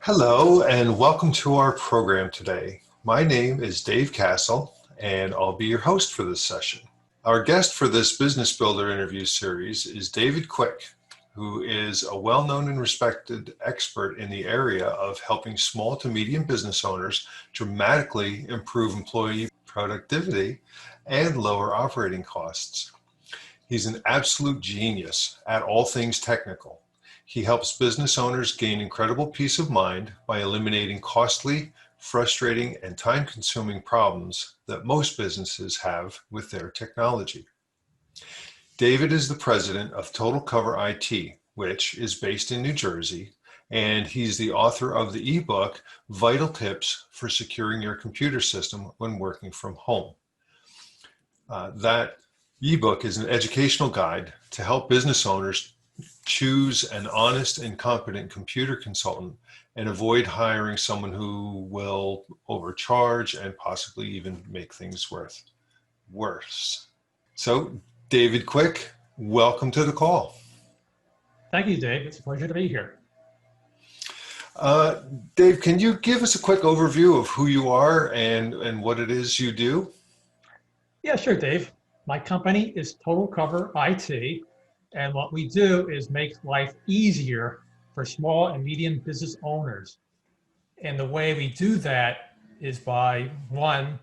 Hello, and welcome to our program today. My name is Dave Castle, and I'll be your host for this session. Our guest for this Business Builder interview series is David Quick, who is a well-known and respected expert in the area of helping small to medium business owners dramatically improve employee productivity and lower operating costs. He's an absolute genius at all things technical. He helps business owners gain incredible peace of mind by eliminating costly, frustrating, and time-consuming problems that most businesses have with their technology. David is the president of Total Cover IT, which is based in New Jersey, and he's the author of the ebook, Vital Tips for Securing Your Computer System When Working from Home. That ebook is an educational guide to help business owners choose an honest and competent computer consultant and avoid hiring someone who will overcharge and possibly even make things worse. So, David Quick, welcome to the call. Thank you, Dave. It's a pleasure to be here. Dave, can you give us a quick overview of who you are and what it is you do? Yeah, sure, Dave. My company is Total Cover IT, and what we do is make life easier for small and medium business owners. And the way we do that is by, one,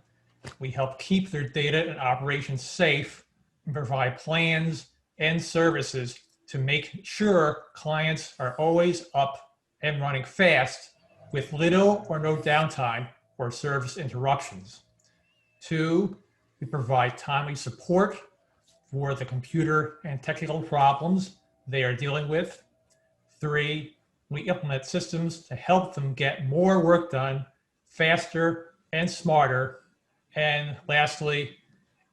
we help keep their data and operations safe and provide plans and services to make sure clients are always up and running fast with little or no downtime or service interruptions. Two, we provide timely support for the computer and technical problems they are dealing with. Three, we implement systems to help them get more work done faster and smarter. And lastly,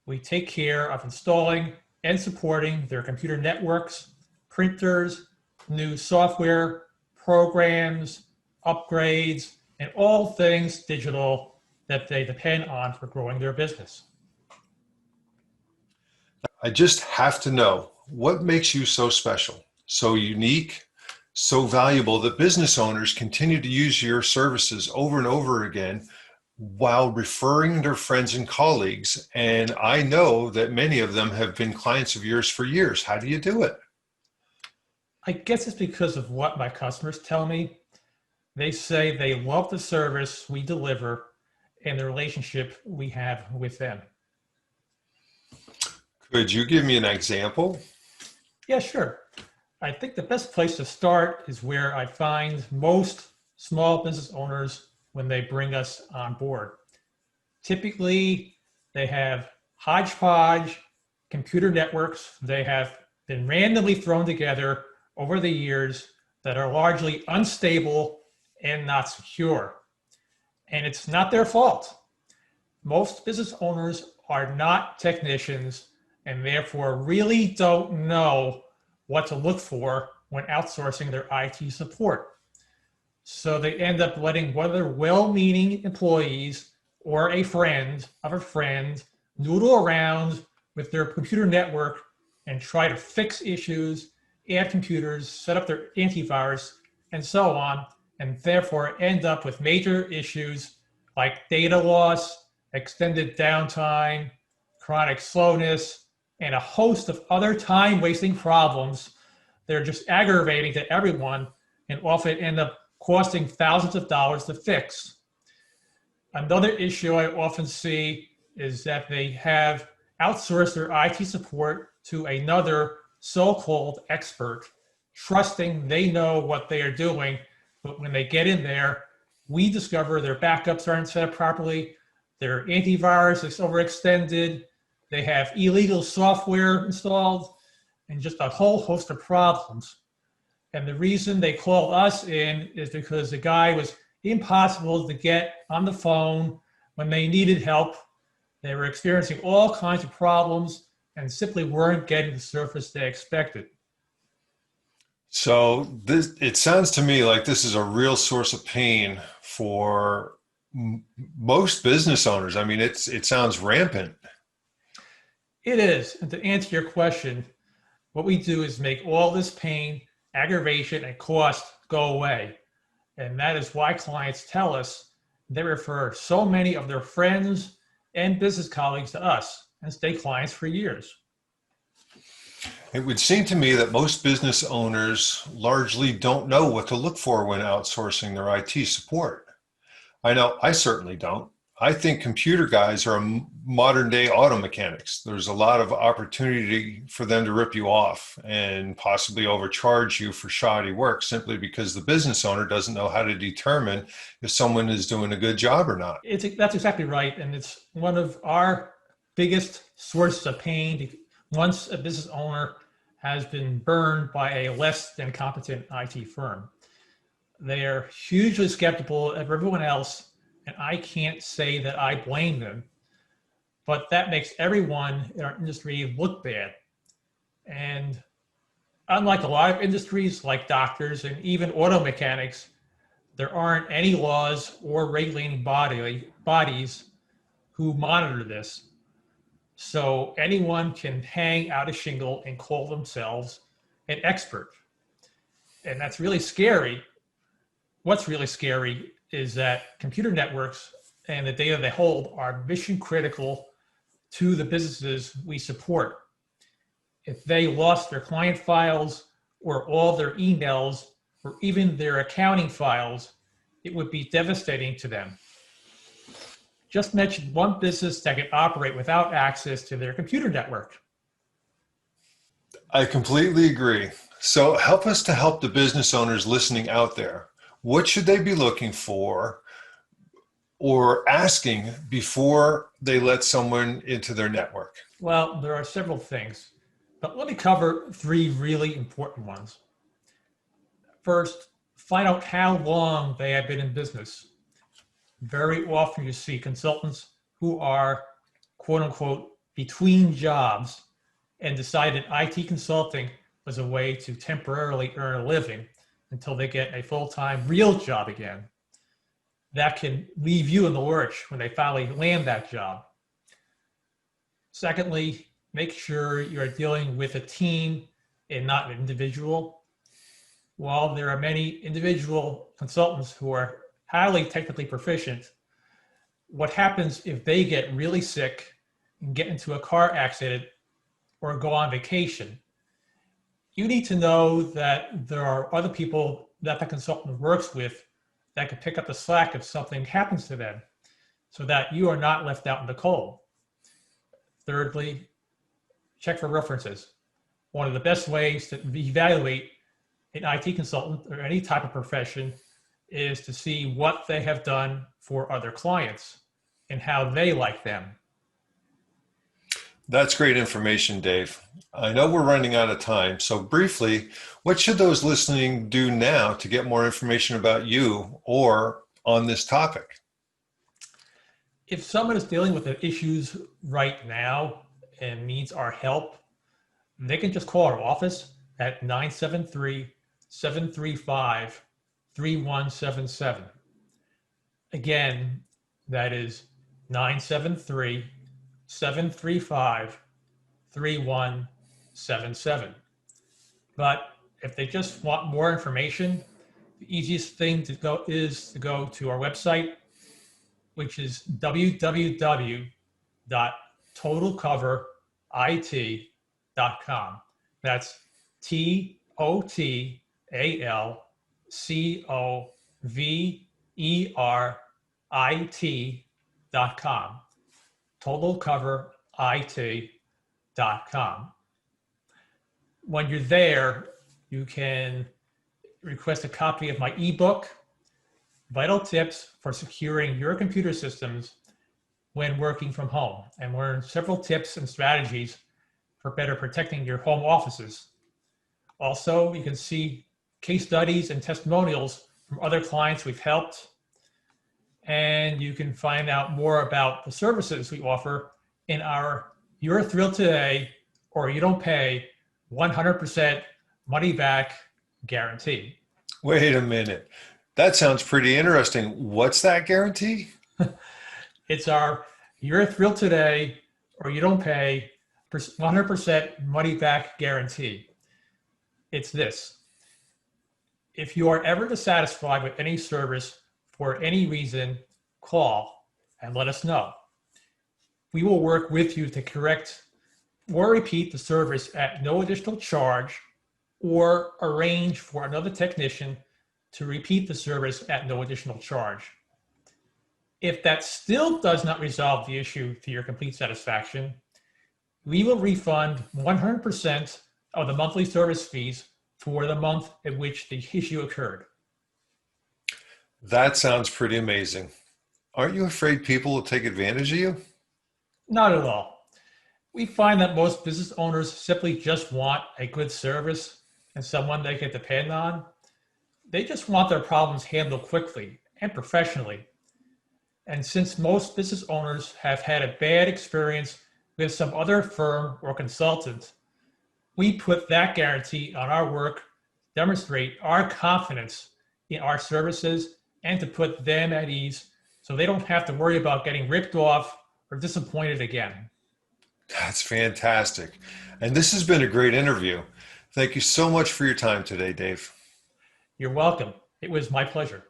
we take care of installing and supporting their computer networks, printers, new software, programs, upgrades, and all things digital that they depend on for growing their business. I just have to know, what makes you so special, so unique, so valuable that business owners continue to use your services over and over again while referring their friends and colleagues? And I know that many of them have been clients of yours for years. How do you do it? I guess it's because of what my customers tell me. They say they love the service we deliver and the relationship we have with them. Could you give me an example? Yeah, sure. I think the best place to start is where I find most small business owners when they bring us on board. Typically, they have hodgepodge computer networks. They have been randomly thrown together over the years that are largely unstable and not secure. And it's not their fault. Most business owners are not technicians and therefore really don't know what to look for when outsourcing their IT support. So they end up letting one of their well-meaning employees or a friend of a friend noodle around with their computer network and try to fix issues, add computers, set up their antivirus, and so on, and therefore end up with major issues like data loss, extended downtime, chronic slowness, and a host of other time-wasting problems that are just aggravating to everyone and often end up costing thousands of dollars to fix. Another issue I often see is that they have outsourced their IT support to another so-called expert, trusting they know what they are doing, but when they get in there, we discover their backups aren't set up properly, their antivirus is overextended, they have illegal software installed, and just a whole host of problems. And the reason they called us in is because the guy was impossible to get on the phone when they needed help. They were experiencing all kinds of problems and simply weren't getting the service they expected. So it sounds to me like this is a real source of pain for most business owners. I mean, it sounds rampant. It is. And to answer your question, what we do is make all this pain, aggravation, and cost go away. And that is why clients tell us they refer so many of their friends and business colleagues to us and stay clients for years. It would seem to me that most business owners largely don't know what to look for when outsourcing their IT support. I know I certainly don't. I think computer guys are modern day auto mechanics. There's a lot of opportunity for them to rip you off and possibly overcharge you for shoddy work simply because the business owner doesn't know how to determine if someone is doing a good job or not. That's exactly right. And it's one of our biggest sources of pain once a business owner has been burned by a less than competent IT firm. They are hugely skeptical of everyone else, and I can't say that I blame them, but that makes everyone in our industry look bad. And unlike a lot of industries like doctors and even auto mechanics, there aren't any laws or regulating bodies who monitor this. So anyone can hang out a shingle and call themselves an expert. And that's really scary. What's really scary is that computer networks and the data they hold are mission critical to the businesses we support. If they lost their client files or all their emails or even their accounting files, it would be devastating to them. Just mention one business that can operate without access to their computer network. I completely agree. So help us to help the business owners listening out there. What should they be looking for or asking before they let someone into their network? Well, there are several things, but let me cover three really important ones. First, find out how long they have been in business. Very often you see consultants who are, quote unquote, between jobs and decided IT consulting was a way to temporarily earn a living until they get a full-time real job again. That can leave you in the lurch when they finally land that job. Secondly, make sure you're dealing with a team and not an individual. While there are many individual consultants who are highly technically proficient, what happens if they get really sick and get into a car accident or go on vacation? You need to know that there are other people that the consultant works with that could pick up the slack if something happens to them so that you are not left out in the cold. Thirdly, check for references. One of the best ways to evaluate an IT consultant or any type of profession is to see what they have done for other clients and how they like them. That's great information, Dave. I know we're running out of time, so briefly, what should those listening do now to get more information about you or on this topic? If someone is dealing with the issues right now and needs our help, they can just call our office at 973-735-3177. Again, that is 973-735-3177. But if they just want more information, the easiest thing to go is to go to our website, which is www.totalcoverit.com. That's TOTALCOVERIT.com. TotalCoverit.com. When you're there, you can request a copy of my ebook, Vital Tips for Securing Your Computer Systems when Working from Home, and learn several tips and strategies for better protecting your home offices. Also, you can see case studies and testimonials from other clients we've helped, and you can find out more about the services we offer in our You're Thrilled Today or You Don't Pay 100% money back guarantee. Wait a minute. That sounds pretty interesting. What's that guarantee? It's our You're Thrilled Today or You Don't Pay 100% money back guarantee. It's this. If you are ever dissatisfied with any service for any reason, call and let us know. We will work with you to correct or repeat the service at no additional charge or arrange for another technician to repeat the service at no additional charge. If that still does not resolve the issue to your complete satisfaction, we will refund 100% of the monthly service fees for the month in which the issue occurred. That sounds pretty amazing. Aren't you afraid people will take advantage of you? Not at all. We find that most business owners simply just want a good service and someone they can depend on. They just want their problems handled quickly and professionally. And since most business owners have had a bad experience with some other firm or consultant, we put that guarantee on our work to demonstrate our confidence in our services and to put them at ease so they don't have to worry about getting ripped off or disappointed again. That's fantastic. And this has been a great interview. Thank you so much for your time today, Dave. You're welcome. It was my pleasure.